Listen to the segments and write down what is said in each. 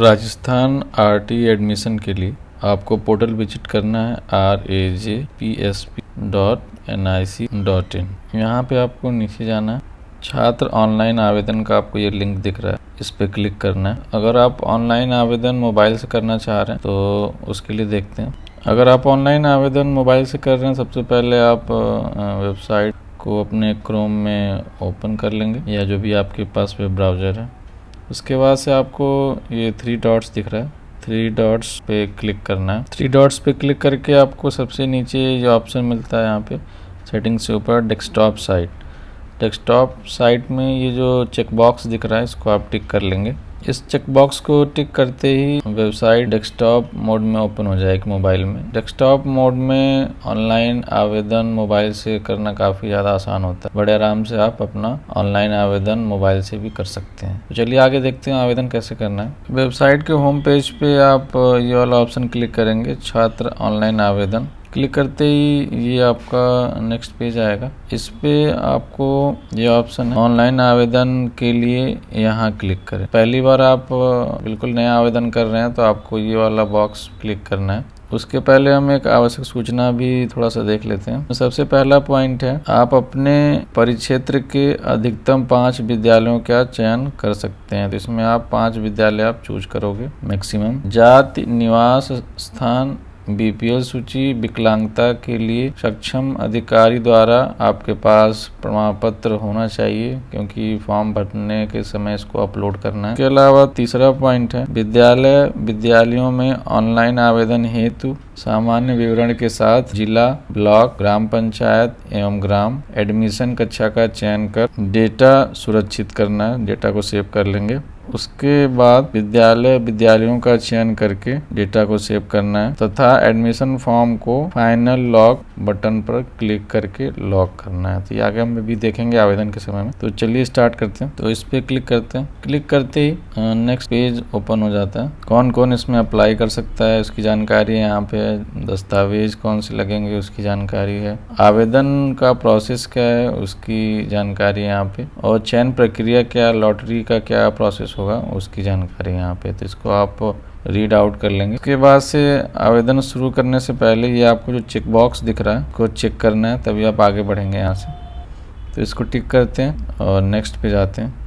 Rajasthan RT admission के लिए आपको पोर्टल विजिट करना है rajpsp.nic.in। यहाँ पे आपको नीचे जाना है, छात्र ऑनलाइन आवेदन का आपको ये लिंक दिख रहा है, इस पर क्लिक करना है। अगर आप ऑनलाइन आवेदन मोबाइल से करना चाह रहे हैं तो उसके लिए देखते हैं। अगर आप ऑनलाइन आवेदन मोबाइल से कर रहे हैं, सबसे पहले आप वेबसाइट को अपने क्रोम में ओपन कर लेंगे या जो भी आपके पास वेब ब्राउज़र है। उसके बाद से आपको ये 3 डॉट्स दिख रहा है, 3 डॉट्स पे क्लिक करना है। 3 डॉट्स पे क्लिक करके आपको सबसे नीचे जो ऑप्शन मिलता है यहाँ पे सेटिंग्स से ऊपर डेस्कटॉप साइट में ये जो चेक बॉक्स दिख रहा है इसको आप टिक कर लेंगे। इस चेक बॉक्स को टिक करते ही वेबसाइट डेस्कटॉप मोड में ओपन हो जाएगी मोबाइल में। डेस्कटॉप मोड में ऑनलाइन आवेदन मोबाइल से करना काफ़ी ज़्यादा आसान होता है। बड़े आराम से आप अपना ऑनलाइन आवेदन मोबाइल से भी कर सकते हैं। तो चलिए आगे देखते हैं आवेदन कैसे करना है। वेबसाइट के होम पेज पे आप ये वाला ऑप्शन क्लिक करेंगे, छात्र ऑनलाइन आवेदन। क्लिक करते ही ये आपका नेक्स्ट पेज आएगा। इस पे आपको ये ऑप्शन है ऑनलाइन आवेदन के लिए, यहाँ क्लिक करें। पहली बार आप बिल्कुल नया आवेदन कर रहे हैं तो आपको ये वाला बॉक्स क्लिक करना है। उसके पहले हम एक आवश्यक सूचना भी थोड़ा सा देख लेते हैं। सबसे पहला पॉइंट है, आप अपने परिक्षेत्र के अधिकतम 5 विद्यालयों का चयन कर सकते हैं। तो इसमें आप 5 विद्यालय आप चूज करोगे मैक्सिमम। जाति, निवास स्थान, बीपीएल सूची, विकलांगता के लिए सक्षम अधिकारी द्वारा आपके पास प्रमाण पत्र होना चाहिए, क्योंकि फॉर्म भरने के समय इसको अपलोड करना है। इसके अलावा तीसरा पॉइंट है, विद्यालयों में ऑनलाइन आवेदन हेतु सामान्य विवरण के साथ जिला, ब्लॉक, ग्राम पंचायत एवं ग्राम एडमिशन कक्षा का चयन कर डेटा सुरक्षित करना है। डेटा को सेव कर लेंगे। उसके बाद विद्यालयों का चयन करके डेटा को सेव करना है तथा एडमिशन फॉर्म को फाइनल लॉक बटन पर क्लिक करके लॉक करना है। तो ये आगे हम भी देखेंगे आवेदन के समय में। तो चलिए स्टार्ट करते हैं। तो इस पे क्लिक करते हैं। क्लिक करते ही नेक्स्ट पेज ओपन हो जाता है। कौन कौन इसमें अप्लाई कर सकता है उसकी जानकारी यहाँ पे है। दस्तावेज कौन से लगेंगे उसकी जानकारी है। आवेदन का प्रोसेस क्या है उसकी जानकारी यहाँ पे, और चयन प्रक्रिया क्या, लॉटरी का क्या प्रोसेस होगा उसकी जानकारी यहाँ पे। तो इसको आप रीड आउट कर लेंगे। उसके बाद से आवेदन शुरू करने से पहले ये आपको जो चेक बॉक्स दिख रहा है को चेक करना है, तभी आप आगे बढ़ेंगे यहाँ से। तो इसको टिक करते हैं और नेक्स्ट पे जाते हैं।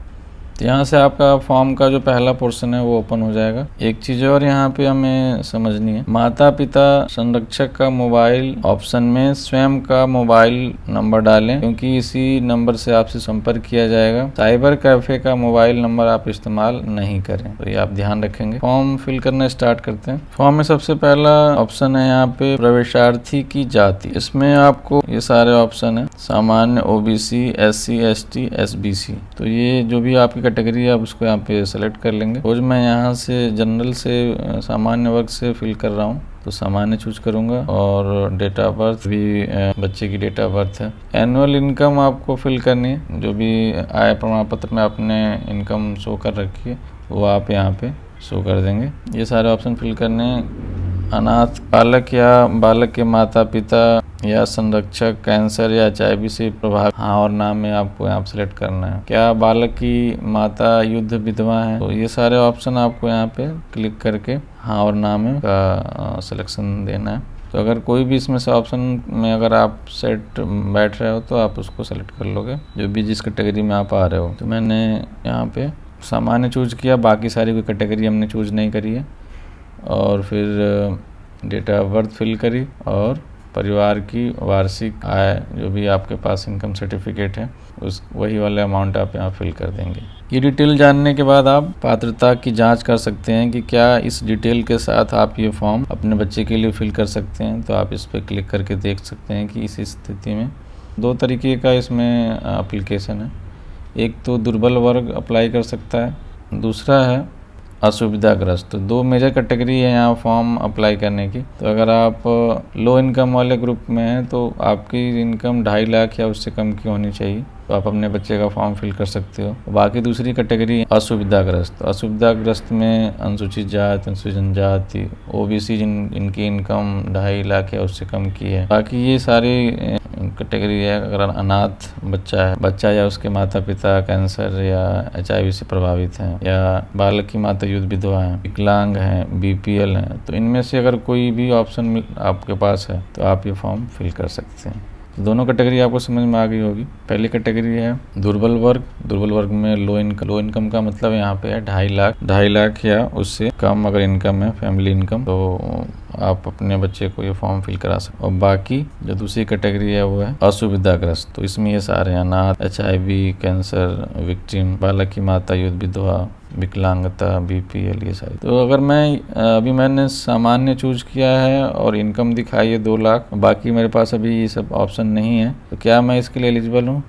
तो यहाँ से आपका फॉर्म का जो पहला पोर्शन है वो ओपन हो जाएगा। एक चीज़ और यहाँ पे हमें समझनी है, माता पिता संरक्षक का मोबाइल ऑप्शन में स्वयं का मोबाइल नंबर डालें, क्योंकि इसी नंबर से आपसे संपर्क किया जाएगा। साइबर कैफे का मोबाइल नंबर आप इस्तेमाल नहीं करें, तो ये आप ध्यान रखेंगे। फॉर्म फिल करना स्टार्ट करते हैं। फॉर्म में सबसे पहला ऑप्शन है यहाँ पे प्रवेशार्थी की जाति। इसमें आपको ये सारे ऑप्शन है, सामान्य, ओबीसी, SC ST SBC। तो ये जो भी आपकी कैटेगरी है आप उसको यहाँ पे सेलेक्ट कर लेंगे। रोज मैं यहाँ से जनरल से सामान्य वर्ग से फिल कर रहा हूँ, तो सामान्य चूज करूँगा। और डेट ऑफ बर्थ भी बच्चे की डेट ऑफ बर्थ है। एनुअल इनकम आपको फिल करनी है, जो भी आय प्रमाण पत्र में आपने इनकम शो कर रखी है वो आप यहाँ पे शो कर देंगे। ये सारे ऑप्शन फिल करने। अनाथ बालक या बालक के माता पिता या संरक्षक कैंसर या HIV से प्रभावित, हाँ और नाम में आपको यहाँ सेलेक्ट करना है। क्या बालक की माता युद्ध विधवा है, तो ये सारे ऑप्शन आपको यहाँ पे क्लिक करके हाँ और नाम का सिलेक्शन देना है। तो अगर कोई भी इसमें से ऑप्शन में अगर आप सेट बैठ रहे हो तो आप उसको सेलेक्ट कर लोगे, जो भी जिस कैटेगरी में आप आ रहे हो। तो मैंने यहाँ पे सामान्य चूज किया, बाकी सारी कोई कैटेगरी हमने चूज नहीं करी है। और फिर डेट ऑफ बर्थ फिल करी और परिवार की वार्षिक आय, जो भी आपके पास इनकम सर्टिफिकेट है उस वही वाले अमाउंट आप यहाँ फिल कर देंगे। ये डिटेल जानने के बाद आप पात्रता की जांच कर सकते हैं कि क्या इस डिटेल के साथ आप ये फॉर्म अपने बच्चे के लिए फिल कर सकते हैं। तो आप इस पर क्लिक करके देख सकते हैं कि इस स्थिति में 2 तरीके का इसमें एप्लीकेशन है। एक तो दुर्बल वर्ग अप्लाई कर सकता है, दूसरा है असुविधाग्रस्त। तो 2 मेजर कैटेगरी है यहाँ फॉर्म अप्लाई करने की। तो अगर आप लो इनकम वाले ग्रुप में हैं तो आपकी इनकम 2.5 लाख या उससे कम की होनी चाहिए, तो आप अपने बच्चे का फॉर्म फिल कर सकते हो। बाकी दूसरी कैटेगरी असुविधाग्रस्त। असुविधाग्रस्त में अनुसूचित जाति, अनुसूचित जनजाति, OBC इनकी इनकम 2.5 लाख या उससे कम की है। बाकी ये सारे कैटेगरी है अगर अनाथ बच्चा या उसके माता पिता कैंसर या HIV से प्रभावित हैं, या बालक की माता युद्ध विधवा है, विकलांग हैं, BPL हैं, तो इनमें से अगर कोई भी ऑप्शन आपके पास है तो आप ये फॉर्म फिल कर सकते हैं। तो दोनों कैटेगरी आपको समझ में आ गई होगी। पहली कैटेगरी है दुर्बल वर्ग में लो इनकम का मतलब यहाँ पे है 2.5 लाख या उससे कम अगर इनकम है, फैमिली इनकम, तो आप अपने बच्चे को ये फॉर्म फिल करा सकते। और बाकी जो दूसरी कैटेगरी है वो है असुविधाग्रस्त, तो इसमें ये सारे अनाथ, HIV, कैंसर विक्टिम, बालक की माता युद्ध विधवा, विकलांगता, BPL, ये सारी। तो अगर मैंने सामान्य चूज किया है और इनकम दिखाई है 2 लाख, बाकी मेरे पास अभी ये सब ऑप्शन नहीं है, तो क्या मैं इसके लिए एलिजिबल हूँ?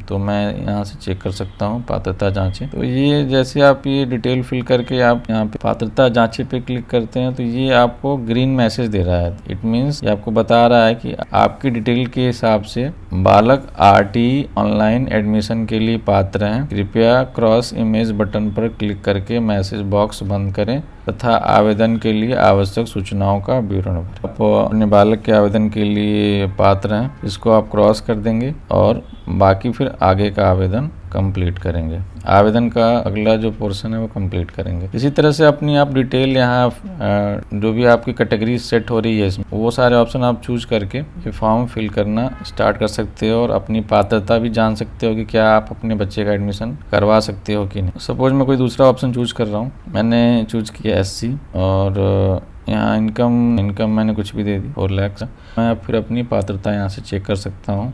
तो मैं यहाँ से चेक कर सकता हूँ पात्रता जांचें। तो ये जैसे आप ये डिटेल फिल करके आप यहाँ पे पात्रता जांचें पे क्लिक करते हैं तो ये आपको ग्रीन मैसेज दे रहा है। इट मीन्स ये आपको बता रहा है कि आपकी डिटेल के हिसाब से बालक RTE ऑनलाइन एडमिशन के लिए पात्र हैं। कृपया क्रॉस इमेज बटन पर क्लिक करके मैसेज बॉक्स बंद करें तथा आवेदन के लिए आवश्यक सूचनाओं का विवरण भरें। आप अपने बालक के आवेदन के लिए पात्र हैं, इसको आप क्रॉस कर देंगे और बाकी फिर आगे का आवेदन कंप्लीट करेंगे। आवेदन का अगला जो पोर्शन है वो कंप्लीट करेंगे। इसी तरह से अपनी आप डिटेल यहाँ जो भी आपकी कैटेगरी सेट हो रही है इसमें वो सारे ऑप्शन आप चूज करके ये फॉर्म फिल करना स्टार्ट कर सकते हो और अपनी पात्रता भी जान सकते हो कि क्या आप अपने बच्चे का एडमिशन करवा सकते हो कि नहीं। सपोज मैं कोई दूसरा ऑप्शन चूज कर रहा हूँ, मैंने चूज किया SC और यहाँ इनकम मैंने कुछ भी दे दी 4 लाख। मैं फिर अपनी पात्रता यहाँ से चेक कर सकता हूँ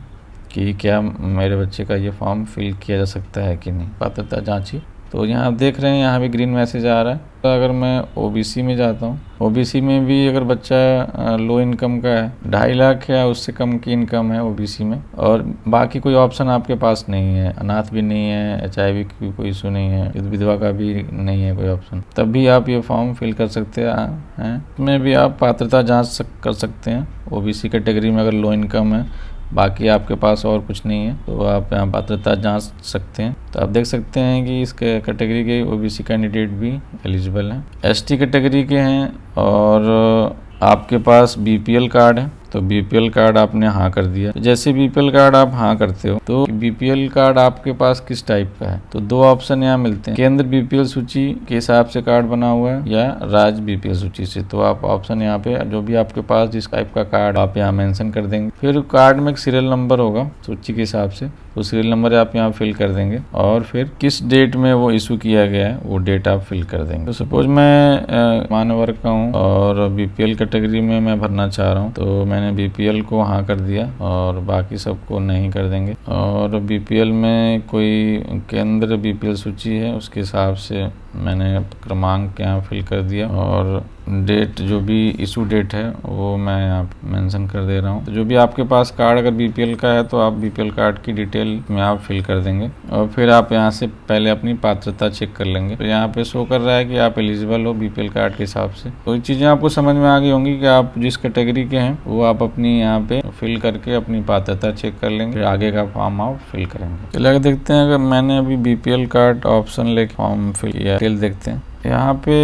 कि क्या मेरे बच्चे का ये फॉर्म फिल किया जा सकता है कि नहीं। पात्रता जांची, तो यहाँ आप देख रहे हैं यहाँ भी ग्रीन मैसेज आ रहा है। तो अगर मैं OBC में जाता हूँ, OBC में भी अगर बच्चा लो इनकम का है, 2.5 लाख या उससे कम की इनकम है OBC में, और बाकी कोई ऑप्शन आपके पास नहीं है, अनाथ भी नहीं है, HIV की कोई इशू नहीं है, युद्ध विधवा का भी नहीं है कोई ऑप्शन, तब भी आप ये फॉर्म फिल कर सकते हैं। इसमें भी आप पात्रता जाँच कर सकते हैं। OBC कैटेगरी में अगर लो इनकम है, बाकी आपके पास और कुछ नहीं है, तो आप यहाँ पात्रता जांच सकते हैं। तो आप देख सकते हैं कि इस कैटेगरी के OBC कैंडिडेट भी एलिजिबल हैं। ST कैटेगरी के हैं और आपके पास BPL कार्ड है, तो BPL कार्ड आपने हाँ कर दिया। तो जैसे BPL कार्ड आप हाँ करते हो तो BPL कार्ड आपके पास किस टाइप का है, तो 2 ऑप्शन यहाँ मिलते हैं। केंद्र BPL सूची के हिसाब से कार्ड बना हुआ है या राज्य BPL सूची से। तो आप ऑप्शन यहाँ पे जो भी आपके पास जिस टाइप का कार्ड आप यहाँ मेंशन कर देंगे। फिर कार्ड में एक सीरियल नंबर होगा सूची के हिसाब से, तो सीरियल नंबर आप यहाँ फिल कर देंगे और फिर किस डेट में वो इशू किया गया है वो डेट आप फिल कर देंगे। तो सपोज मैं मानव वर्ग का हूँ और BPL कैटेगरी में मैं भरना चाह रहा हूँ, तो मैंने BPL को हाँ कर दिया और बाकी सबको नहीं कर देंगे। और BPL में कोई केंद्र BPL सूची है उसके हिसाब से मैंने क्रमांक यहाँ फिल कर दिया और डेट जो भी इशू डेट है वो मैं यहाँ मेंशन कर दे रहा हूँ। तो जो भी आपके पास कार्ड अगर BPL का है तो आप BPL कार्ड की डिटेल में आप फिल कर देंगे और फिर आप यहाँ से पहले अपनी पात्रता चेक कर लेंगे। तो यहाँ पे शो कर रहा है कि आप एलिजिबल हो BPL कार्ड के हिसाब से। तो ये चीज़ें आपको समझ में आ गई होंगी कि आप जिस कैटेगरी के हैं वो आप अपनी यहाँ पे फिल करके अपनी पात्रता चेक कर लेंगे, फिर आगे का फॉर्म आप फिल करेंगे। चलिए आगे देखते हैं। अगर मैंने अभी BPL कार्ड ऑप्शन लेके फॉर्म फिल किया, डिटेल देखते हैं। यहाँ पे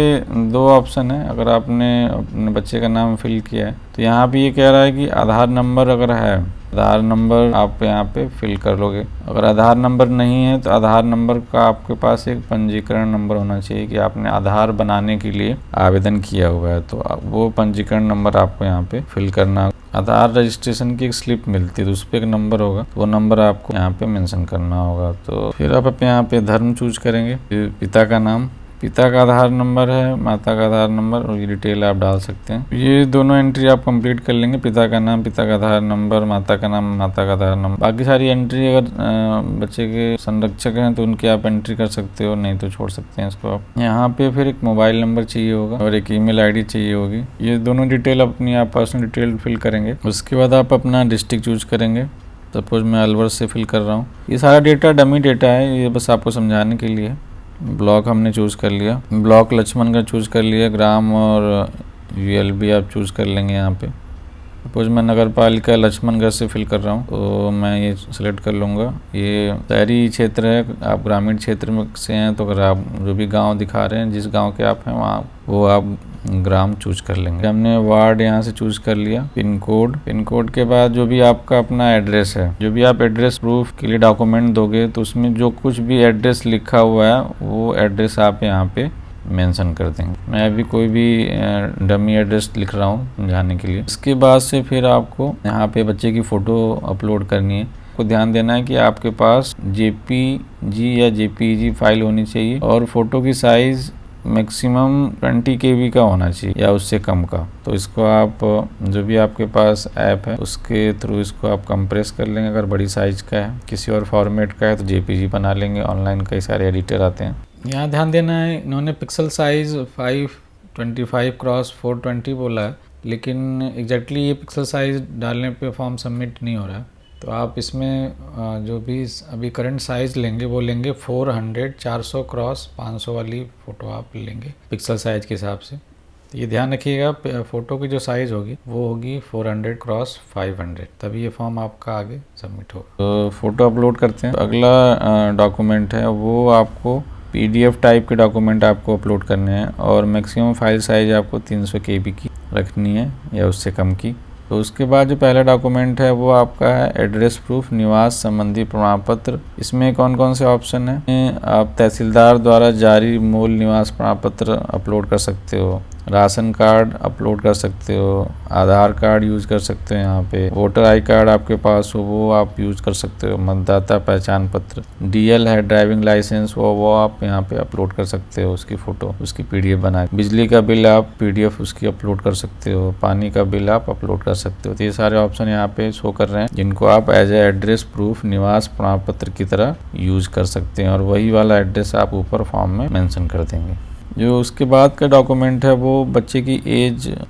2 ऑप्शन है। अगर आपने अपने बच्चे का नाम फिल किया है तो यहाँ पे ये कह रहा है कि आधार नंबर अगर है, आधार नंबर आप यहाँ पे फिल कर लोगे। अगर आधार नंबर नहीं है तो आधार नंबर का आपके पास एक पंजीकरण नंबर होना चाहिए कि आपने आधार बनाने के लिए आवेदन किया हुआ है, तो वो पंजीकरण नंबर आपको यहाँ पे फिल करना। आधार रजिस्ट्रेशन की एक स्लिप मिलती है तो उस पर एक नंबर होगा, वो नंबर आपको यहाँ पे मेंशन करना होगा। तो फिर आप अपने यहाँ पे धर्म चूज करेंगे, पिता का नाम, पिता का आधार नंबर है, माता का आधार नंबर, और ये डिटेल आप डाल सकते हैं। ये दोनों एंट्री आप कंप्लीट कर लेंगे, पिता का नाम, पिता का आधार नंबर, माता का नाम, माता का आधार नंबर। बाकी सारी एंट्री अगर बच्चे के संरक्षक हैं तो उनकी आप एंट्री कर सकते हो, नहीं तो छोड़ सकते हैं इसको आप। यहाँ पे फिर एक मोबाइल नंबर चाहिए होगा और एक ईमेल ID चाहिए होगी। ये दोनों डिटेल अपनी आप पर्सनल डिटेल फिल करेंगे। उसके बाद आप अपना डिस्ट्रिक्ट चूज करेंगे। सपोज मैं अलवर से फिल कर रहा हूँ। ये सारा डेटा डमी डेटा है, ये बस आपको समझाने के लिए। ब्लॉक हमने चूज़ कर लिया, ब्लॉक लक्ष्मणगढ़ चूज़ कर लिया, ग्राम और ULB आप चूज़ कर लेंगे। यहाँ पे सपोज मैं नगर पालिका लक्ष्मणगढ़ से फिल कर रहा हूँ तो मैं ये सिलेक्ट कर लूँगा। ये शहरी क्षेत्र है, आप ग्रामीण क्षेत्र में से हैं तो अगर आप जो भी गांव दिखा रहे हैं, जिस गांव के आप हैं वहाँ वो आप ग्राम चूज कर लेंगे। हमने वार्ड यहाँ से चूज कर लिया। पिन कोड के बाद जो भी आपका अपना एड्रेस है, जो भी आप एड्रेस प्रूफ के लिए डॉक्यूमेंट दोगे तो उसमें जो कुछ भी एड्रेस लिखा हुआ है वो एड्रेस आप यहाँ पे मेंशन कर देंगे। मैं अभी कोई भी डमी एड्रेस लिख रहा हूँ समझाने के लिए। इसके बाद से फिर आपको यहाँ पे बच्चे की फ़ोटो अपलोड करनी है। को ध्यान देना है कि आपके पास JPG या JPEG फाइल होनी चाहिए और फ़ोटो की साइज़ मैक्सिमम 20 KB का होना चाहिए या उससे कम का। तो इसको आप जो भी आपके पास ऐप है उसके थ्रू इसको आप कंप्रेस कर लेंगे। अगर बड़ी साइज़ का है, किसी और फॉर्मेट का है तो JPG बना लेंगे। ऑनलाइन कई सारे एडिटर आते हैं। यहाँ ध्यान देना है, इन्होंने पिक्सल साइज़ 525x420 बोला है, लेकिन एग्जैक्टली ये पिक्सल साइज़ डालने पे फॉर्म सबमिट नहीं हो रहा है। तो आप इसमें जो भी अभी करंट साइज़ लेंगे वो लेंगे 400x500 वाली फ़ोटो आप लेंगे पिक्सल साइज़ के हिसाब से। तो ये ध्यान रखिएगा, फ़ोटो की जो साइज़ होगी वो होगी 400x500, तभी ये फॉर्म आपका आगे सबमिट होगा। तो फ़ोटो अपलोड करते हैं। तो अगला डॉक्यूमेंट है वो आपको PDF टाइप के डॉक्यूमेंट आपको अपलोड करने हैं और मैक्सिमम फाइल साइज़ आपको 300 KB की रखनी है या उससे कम की। तो उसके बाद जो पहला डॉक्यूमेंट है वो आपका है एड्रेस प्रूफ, निवास संबंधी प्रमाण पत्र। इसमें कौन कौन से ऑप्शन हैं? आप तहसीलदार द्वारा जारी मूल निवास प्रमाण पत्र अपलोड कर सकते हो, राशन कार्ड अपलोड कर सकते हो, आधार कार्ड यूज़ कर सकते हो, यहाँ पे वोटर आई कार्ड आपके पास हो वो आप यूज़ कर सकते हो, मतदाता पहचान पत्र, DL है ड्राइविंग लाइसेंस वो आप यहाँ पे अपलोड कर सकते हो, उसकी फ़ोटो उसकी PDF बना। बिजली का बिल आप PDF उसकी अपलोड कर सकते हो, पानी का बिल आप अपलोड कर सकते हो। तो ये सारे ऑप्शन यहाँ पे शो कर रहे हैं जिनको आप एज ए एड्रेस प्रूफ निवास प्रमाण पत्र की तरह यूज़ कर सकते हैं और वही वाला एड्रेस आप ऊपर फॉर्म में मेंशन कर देंगे। जो उसके बाद का डॉक्यूमेंट है वो बच्चे की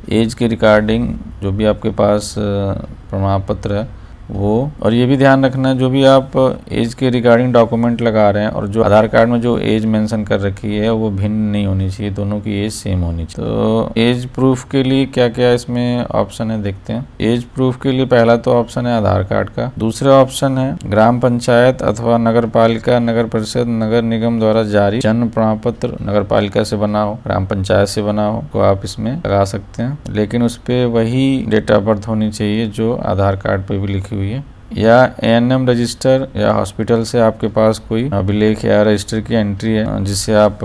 एज के रिगार्डिंग जो भी आपके पास प्रमाण पत्र है वो। और ये भी ध्यान रखना जो भी आप एज के रिगार्डिंग डॉक्यूमेंट लगा रहे हैं और जो आधार कार्ड में जो एज मेंशन कर रखी है वो भिन्न नहीं होनी चाहिए, दोनों की एज सेम होनी चाहिए। तो एज प्रूफ के लिए क्या क्या इसमें ऑप्शन है देखते हैं। एज प्रूफ के लिए पहला तो ऑप्शन है आधार कार्ड का, दूसरा ऑप्शन है ग्राम पंचायत अथवा नगर पालिका, नगर परिषद, नगर निगम द्वारा जारी जन्म प्रमाण पत्र, नगर पालिका से बना हो, ग्राम पंचायत से बना हो तो आप इसमें लगा सकते हैं, लेकिन उस पर वही डेट ऑफ बर्थ होनी चाहिए जो आधार कार्ड पे भी लिखी हुई है। या ANM रजिस्टर या हॉस्पिटल से आपके पास कोई अभिलेख या रजिस्टर की एंट्री है जिससे आप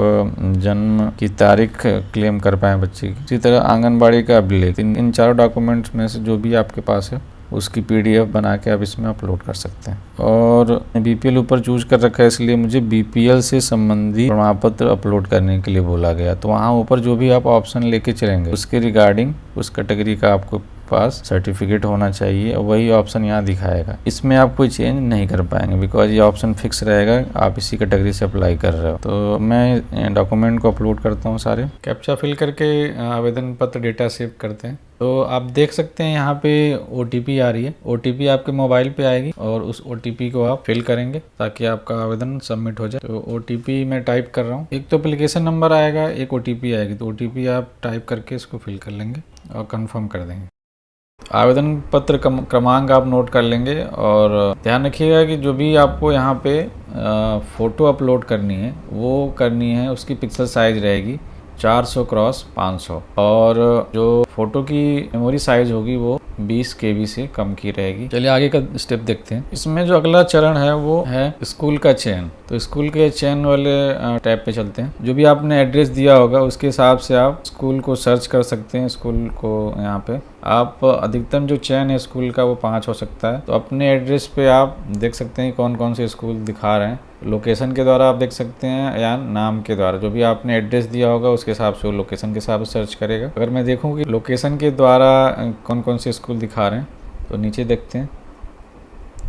जन्म की तारीख क्लेम कर पाएँ बच्चे की। इसी तरह आंगनबाड़ी का अभिलेख। इन चारों डॉक्यूमेंट्स में से जो भी आपके पास है उसकी PDF बना के आप इसमें अपलोड कर सकते हैं। और BPL ऊपर चूज कर रखा है इसलिए मुझे BPL से संबंधी प्रमाण पत्र अपलोड करने के लिए बोला गया। तो वहाँ ऊपर जो भी आप ऑप्शन लेके चलेंगे उसके रिगार्डिंग उस कैटेगरी का आपको पास सर्टिफिकेट होना चाहिए और वही ऑप्शन यहाँ दिखाएगा। इसमें आप कोई चेंज नहीं कर पाएंगे बिकॉज ये ऑप्शन फिक्स रहेगा, आप इसी कैटेगरी से अप्लाई कर रहे हो। तो मैं डॉक्यूमेंट को अपलोड करता हूँ सारे, कैप्चा फिल करके आवेदन पत्र डेटा सेव करते हैं। तो आप देख सकते हैं यहाँ पे OTP आ रही है, OTP आपके मोबाइल पे आएगी और उस OTP को आप फिल करेंगे ताकि आपका आवेदन सबमिट हो जाए। तो OTP मैं टाइप कर रहा हूँ, एक तो एप्लीकेशन नंबर आएगा, एक OTP आएगी। तो OTP आप टाइप करके इसको फिल कर लेंगे और कंफर्म कर देंगे। आवेदन पत्र क्रमांक आप नोट कर लेंगे और ध्यान रखिएगा कि जो भी आपको यहाँ पे फ़ोटो अपलोड करनी है वो करनी है उसकी पिक्सल साइज़ रहेगी 400x500 और जो फ़ोटो की मेमोरी साइज़ होगी वो 20 KB से कम की रहेगी। चलिए आगे का स्टेप देखते हैं। इसमें जो अगला चरण है वो है स्कूल का चयन। तो स्कूल के चयन वाले टैब पे चलते हैं। जो भी आपने एड्रेस दिया होगा उसके हिसाब से आप स्कूल को सर्च कर सकते हैं। स्कूल को यहाँ पे आप अधिकतम जो चयन है स्कूल का वो 5 हो सकता है। तो अपने एड्रेस पे आप देख सकते हैं कौन कौन से स्कूल दिखा रहे हैं। लोकेशन के द्वारा आप देख सकते हैं या नाम के द्वारा, जो भी आपने एड्रेस दिया होगा उसके हिसाब से वो लोकेशन के हिसाब से सर्च करेगा। अगर मैं देखूँ कि लोकेशन के द्वारा कौन कौन से स्कूल दिखा रहे हैं तो नीचे देखते हैं।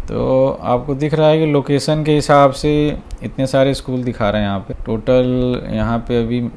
तो आपको दिख रहा है कि लोकेशन के हिसाब से इतने सारे स्कूल दिखा रहे हैं यहाँ पे। टोटल यहाँ पे अभी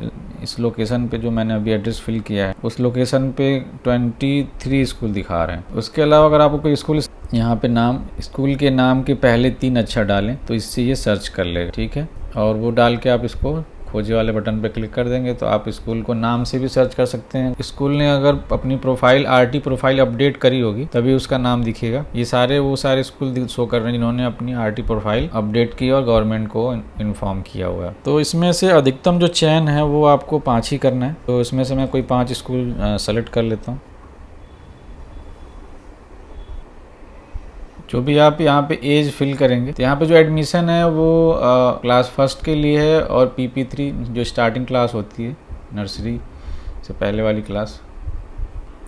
इस लोकेशन पे जो मैंने अभी एड्रेस फिल किया है उस लोकेशन पे 23 स्कूल दिखा रहे हैं। उसके अलावा अगर आपको कोई स्कूल यहाँ पे नाम स्कूल के नाम के पहले 3 अक्षर डालें तो इससे ये सर्च कर लेगा, ठीक है। और वो डाल के आप इसको खोजे वाले बटन पे क्लिक कर देंगे तो आप स्कूल को नाम से भी सर्च कर सकते हैं। स्कूल ने अगर अपनी प्रोफाइल आरटी प्रोफाइल अपडेट करी होगी तभी उसका नाम दिखेगा। ये वो सारे स्कूल शो कर रहे हैं जिन्होंने अपनी आरटी प्रोफाइल अपडेट की और गवर्नमेंट को इन्फॉर्म किया हुआ है। तो इसमें से अधिकतम जो चयन है वो आपको 5 ही करना है। तो इसमें से मैं कोई 5 स्कूल सेलेक्ट कर लेता हूँ। जो भी आप यहाँ पे एज फिल करेंगे तो यहाँ पे जो एडमिशन है वो क्लास फर्स्ट के लिए है और PP3 जो स्टार्टिंग क्लास होती है नर्सरी से पहले वाली क्लास।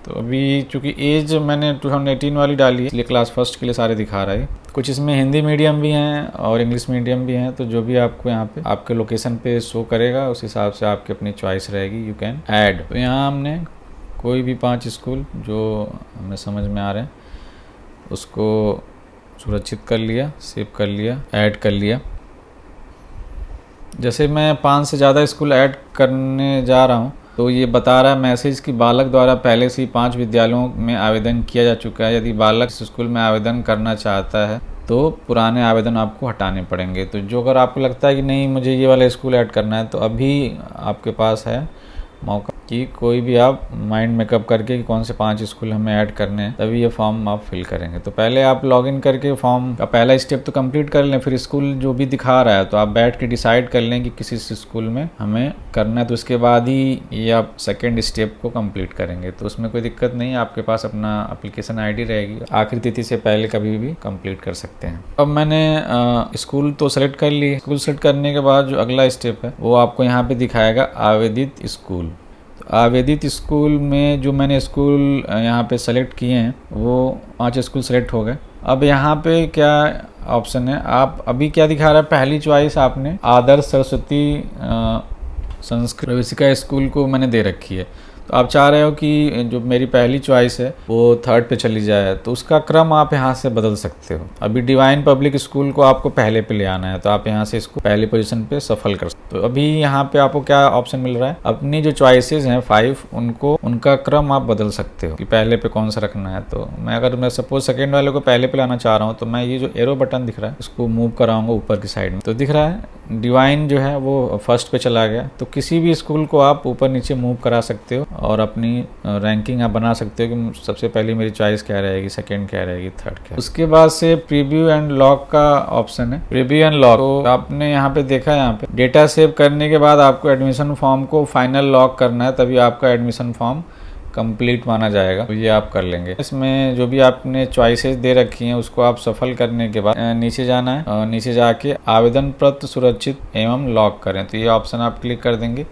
तो अभी चूँकि एज मैंने 2018 वाली डाली है इसलिए क्लास फर्स्ट के लिए सारे दिखा रहा है। कुछ इसमें हिंदी मीडियम भी हैं और इंग्लिश मीडियम भी हैं। तो जो भी आपको यहाँ पे आपके लोकेशन पे शो करेगा उस हिसाब से आपकी अपनी चॉइस रहेगी, यू कैन ऐड। तो यहाँ हमने कोई भी 5 स्कूल जो हमें समझ में आ रहे हैं उसको सुरक्षित कर लिया, सेव कर लिया, ऐड कर लिया। जैसे मैं 5 से ज़्यादा स्कूल ऐड करने जा रहा हूँ तो ये बता रहा है मैसेज कि बालक द्वारा पहले से ही 5 विद्यालयों में आवेदन किया जा चुका है। यदि बालक इस स्कूल में आवेदन करना चाहता है तो पुराने आवेदन आपको हटाने पड़ेंगे। तो जो अगर आपको लगता है कि नहीं मुझे ये वाला स्कूल ऐड करना है तो अभी आपके पास है मौका कि कोई भी आप माइंड मेकअप करके कि कौन से 5 स्कूल हमें ऐड करने हैं तभी ये फॉर्म आप फिल करेंगे। तो पहले आप लॉगिन करके फॉर्म का पहला स्टेप तो कंप्लीट कर लें, फिर स्कूल जो भी दिखा रहा है तो आप बैठ के डिसाइड कर लें कि किसी स्कूल में हमें करना है। तो उसके बाद ही ये आप सेकेंड स्टेप को कंप्लीट करेंगे। तो उसमें कोई दिक्कत नहीं है, आपके पास अपना एप्लीकेशन ID रहेगी, आखिरी तिथि से पहले कभी भी कंप्लीट कर सकते हैं। अब मैंने स्कूल तो सेलेक्ट कर ली। स्कूल सेलेक्ट करने के बाद जो अगला स्टेप है वो आपको यहाँ पे दिखाएगा आवेदित स्कूल। आवेदित स्कूल में जो मैंने स्कूल यहाँ पे सेलेक्ट किए हैं वो 5 स्कूल सेलेक्ट हो गए। अब यहाँ पे क्या ऑप्शन है, आप अभी क्या दिखा रहा है, पहली चॉइस आपने आदर्श सरस्वती संस्कृत प्रवेशिका स्कूल को मैंने दे रखी है। तो आप चाह रहे हो कि जो मेरी पहली चॉइस है वो 3rd पे चली जाए तो उसका क्रम आप यहाँ से बदल सकते हो। अभी डिवाइन पब्लिक स्कूल को आपको पहले पे ले आना है तो आप यहाँ से इसको पहली पोजीशन पे सफल कर सकते हो। तो अभी यहाँ पे आपको क्या ऑप्शन मिल रहा है, अपनी जो चॉइसेस हैं 5 उनका क्रम आप बदल सकते हो कि पहले पे कौन सा रखना है। तो मैं सपोज सेकेंड वाले को पहले पे लाना चाह रहा हूँ तो मैं ये जो एरो बटन दिख रहा है इसको मूव कराऊंगा ऊपर की साइड में। तो दिख रहा है डिवाइन जो है वो 1st पे चला गया। तो किसी भी स्कूल को आप ऊपर नीचे मूव करा सकते हो और अपनी रैंकिंग आप बना सकते हो कि सबसे पहले मेरी चॉइस क्या रहेगी, सेकंड क्या रहेगी, 3rd क्या। उसके बाद से प्रीव्यू एंड लॉक का ऑप्शन है। प्रीव्यू एंड लॉक तो आपने यहाँ पे देखा है, यहाँ पे डेटा सेव करने के बाद आपको एडमिशन फॉर्म को फाइनल लॉक करना है तभी आपका एडमिशन फॉर्म कंप्लीट माना जाएगा। तो ये आप कर लेंगे। इसमें जो भी आपने चॉइसेस दे रखी हैं उसको आप सफल करने के बाद नीचे जाना है और नीचे जाके आवेदन पत्र सुरक्षित एवं लॉक करें। तो ये ऑप्शन आप क्लिक कर देंगे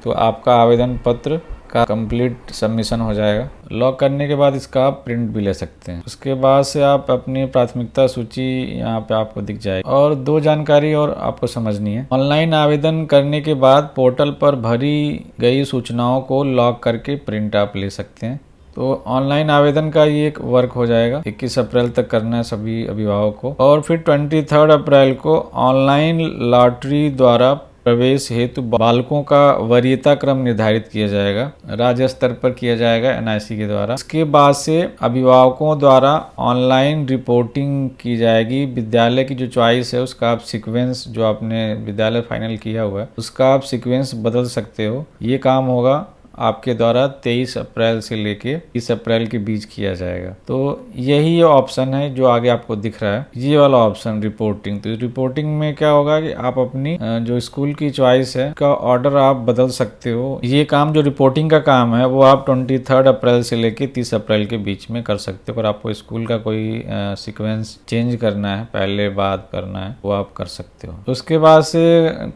तो आपका आवेदन पत्र का कंप्लीट सबमिशन हो जाएगा। लॉक करने के बाद इसका आप प्रिंट भी ले सकते हैं। उसके बाद से आप अपनी प्राथमिकता सूची यहाँ पे आपको दिख जाएगी। और 2 जानकारी और आपको समझनी है। ऑनलाइन आवेदन करने के बाद पोर्टल पर भरी गई सूचनाओं को लॉक करके प्रिंट आप ले सकते हैं। तो ऑनलाइन आवेदन का ये एक वर्क हो जाएगा, 21 अप्रैल तक करना है सभी अभिभावकों को। और फिर 23 अप्रैल को ऑनलाइन लॉटरी द्वारा प्रवेश हेतु बालकों का वरीयता क्रम निर्धारित किया जाएगा, राज्य स्तर पर किया जाएगा NIC के द्वारा। इसके बाद से अभिभावकों द्वारा ऑनलाइन रिपोर्टिंग की जाएगी। विद्यालय की जो चॉइस है उसका आप सीक्वेंस, जो आपने विद्यालय फाइनल किया हुआ है उसका आप सीक्वेंस बदल सकते हो। ये काम होगा आपके द्वारा 23 अप्रैल से लेके 30 अप्रैल के बीच किया जाएगा। तो यही ऑप्शन है जो आगे आपको दिख रहा है, ये वाला ऑप्शन रिपोर्टिंग। तो रिपोर्टिंग में क्या होगा कि आप अपनी जो स्कूल की चॉइस है का ऑर्डर आप बदल सकते हो। ये काम जो रिपोर्टिंग का काम है वो आप 23 अप्रैल से लेके 30 अप्रैल के बीच में कर सकते हो। अगर आपको स्कूल का कोई सीक्वेंस चेंज करना है, पहले बाद करना है, वो आप कर सकते हो। उसके बाद से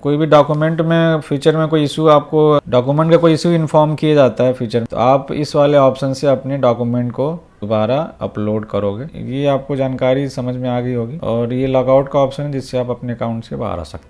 कोई भी डॉक्यूमेंट में फ्यूचर में कोई इशू, आपको डॉक्यूमेंट का कोई इशू इन्फॉर्म किया जाता है फ्यूचर, तो आप इस वाले ऑप्शन से अपने डॉक्यूमेंट को दोबारा अपलोड करोगे। ये आपको जानकारी समझ में आ गई होगी। और ये लॉगआउट का ऑप्शन है जिससे आप अपने अकाउंट से बाहर आ सकते हैं।